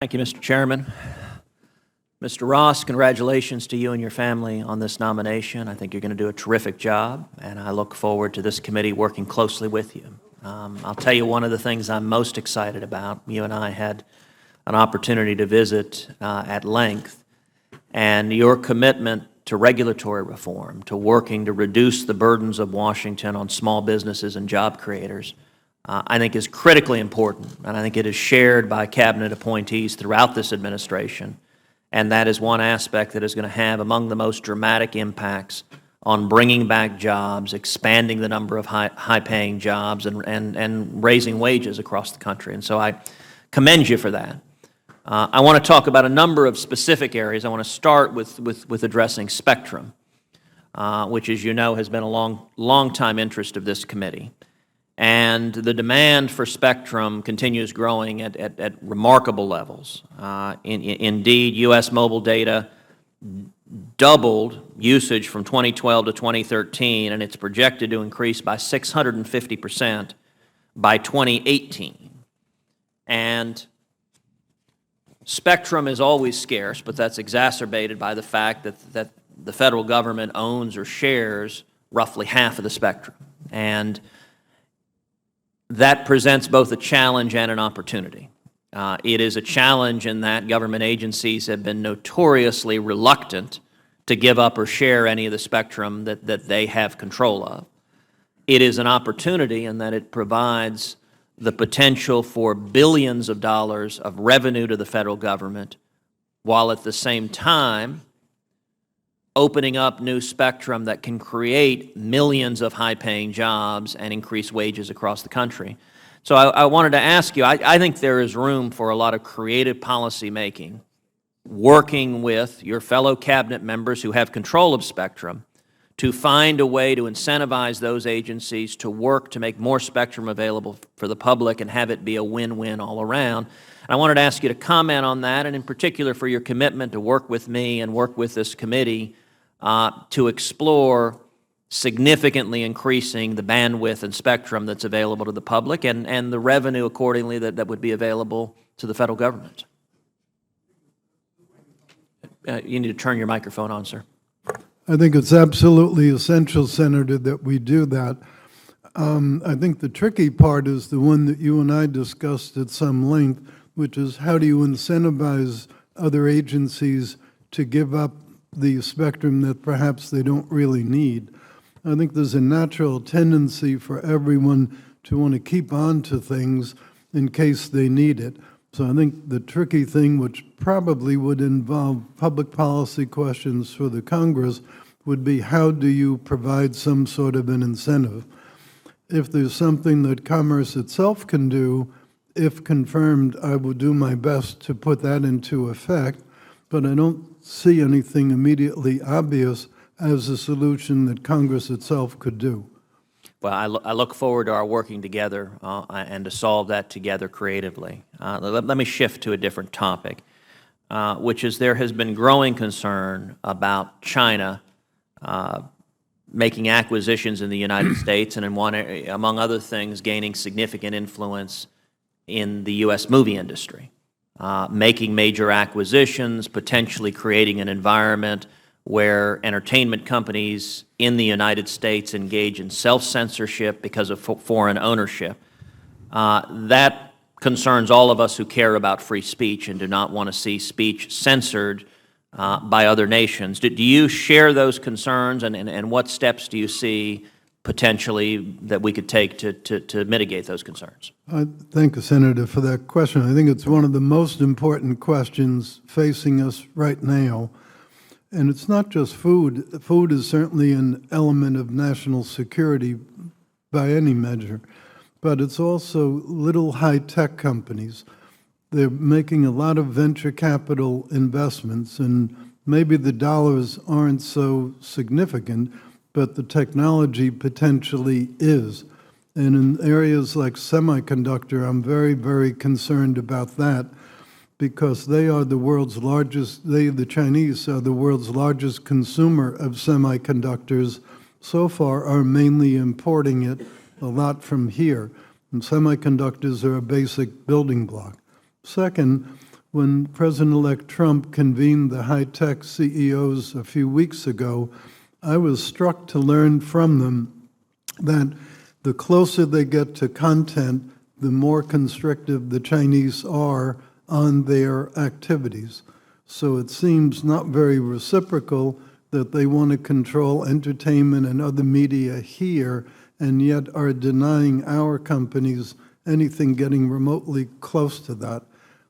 Thank you, Mr. Chairman. Mr. Ross, congratulations to you and your family on this nomination. I think you're going to do a terrific job, and I look forward to this committee working closely with you. I'll tell you one of the things I'm most excited about. You and I had an opportunity to visit at length, and your commitment to regulatory reform, to working to reduce the burdens of Washington on small businesses and job creators, I think is critically important, and I think it is shared by cabinet appointees throughout this administration, and that is one aspect that is going to have among the most dramatic impacts on bringing back jobs, expanding the number of high-paying jobs, and raising wages across the country. And so I commend you for that. I want to talk about a number of specific areas. I want to start with addressing spectrum, which, as you know, has been a long-time interest of this committee. And the demand for spectrum continues growing at remarkable levels. Indeed, U.S. mobile data doubled usage from 2012 to 2013, and it's projected to increase by 650% by 2018. And spectrum is always scarce, but that's exacerbated by the fact that the federal government owns or shares roughly half of the spectrum. And that presents both a challenge and an opportunity. It is a challenge in that government agencies have been notoriously reluctant to give up or share any of the spectrum that they have control of. It is an opportunity in that it provides the potential for billions of dollars of revenue to the federal government, while at the same time opening up new spectrum that can create millions of high-paying jobs and increase wages across the country. So I wanted to ask you, I think there is room for a lot of creative policy making, working with your fellow cabinet members who have control of spectrum to find a way to incentivize those agencies to work to make more spectrum available for the public and have it be a win-win all around. And I wanted to ask you to comment on that, and in particular for your commitment to work with me and work with this committee to explore significantly increasing the bandwidth and spectrum that's available to the public and the revenue accordingly that would be available to the federal government. You need to turn your microphone on, sir. I think it's absolutely essential, Senator, that we do that. I think the tricky part is the one that you and I discussed at some length, which is how do you incentivize other agencies to give up the spectrum that perhaps they don't really need. I think there's a natural tendency for everyone to want to keep on to things in case they need it. So I think the tricky thing, which probably would involve public policy questions for the Congress, would be how do you provide some sort of an incentive? If there's something that Commerce itself can do, if confirmed, I will do my best to put that into effect, but I don't see anything immediately obvious as a solution that Congress itself could do. Well, I look forward to our working together and to solve that together creatively. Let me shift to a different topic, which is there has been growing concern about China making acquisitions in the United States and, among other things, gaining significant influence in the U.S. movie industry, making major acquisitions, potentially creating an environment where entertainment companies in the United States engage in self-censorship because of foreign ownership. That concerns all of us who care about free speech and do not want to see speech censored by other nations. Do you share those concerns, and what steps do you see potentially that we could take to mitigate those concerns? I thank the Senator for that question. I think it's one of the most important questions facing us right now. And it's not just food. Food is certainly an element of national security by any measure, but it's also little high-tech companies. They're making a lot of venture capital investments, and maybe the dollars aren't so significant, but the technology potentially is. And in areas like semiconductor, I'm very, very concerned about that, because they are the world's largest, the Chinese are the world's largest consumer of semiconductors. So far are mainly importing it a lot from here. And semiconductors are a basic building block. Second, when President-elect Trump convened the high-tech CEOs a few weeks ago, I was struck to learn from them that the closer they get to content, the more constrictive the Chinese are on their activities. So it seems not very reciprocal that they want to control entertainment and other media here, and yet are denying our companies anything getting remotely close to that.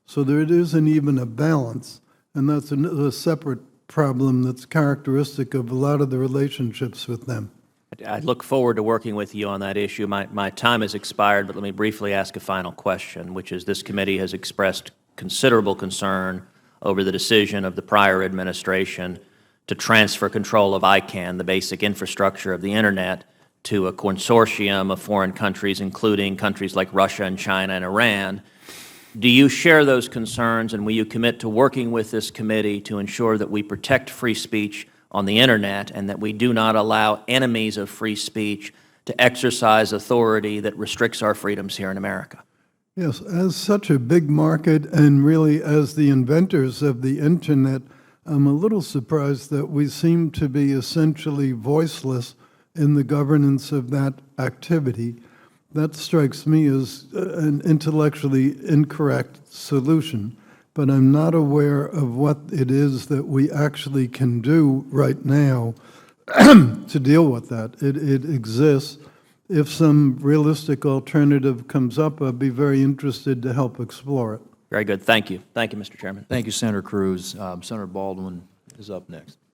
So there isn't even a balance, and that's a separate problem that's characteristic of a lot of the relationships with them. I look forward to working with you on that issue. My time has expired, but let me briefly ask a final question, which is this committee has expressed considerable concern over the decision of the prior administration to transfer control of ICANN, the basic infrastructure of the Internet, to a consortium of foreign countries, including countries like Russia and China and Iran. Do you share those concerns, and will you commit to working with this committee to ensure that we protect free speech on the Internet and that we do not allow enemies of free speech to exercise authority that restricts our freedoms here in America? Yes, as such a big market, and really as the inventors of the Internet, I'm a little surprised that we seem to be essentially voiceless in the governance of that activity. That strikes me as an intellectually incorrect solution, but I'm not aware of what it is that we actually can do right now to deal with that. It exists. If some realistic alternative comes up, I'd be very interested to help explore it. Very good. Thank you. Thank you, Mr. Chairman. Thank you, Senator Cruz. Senator Baldwin is up next.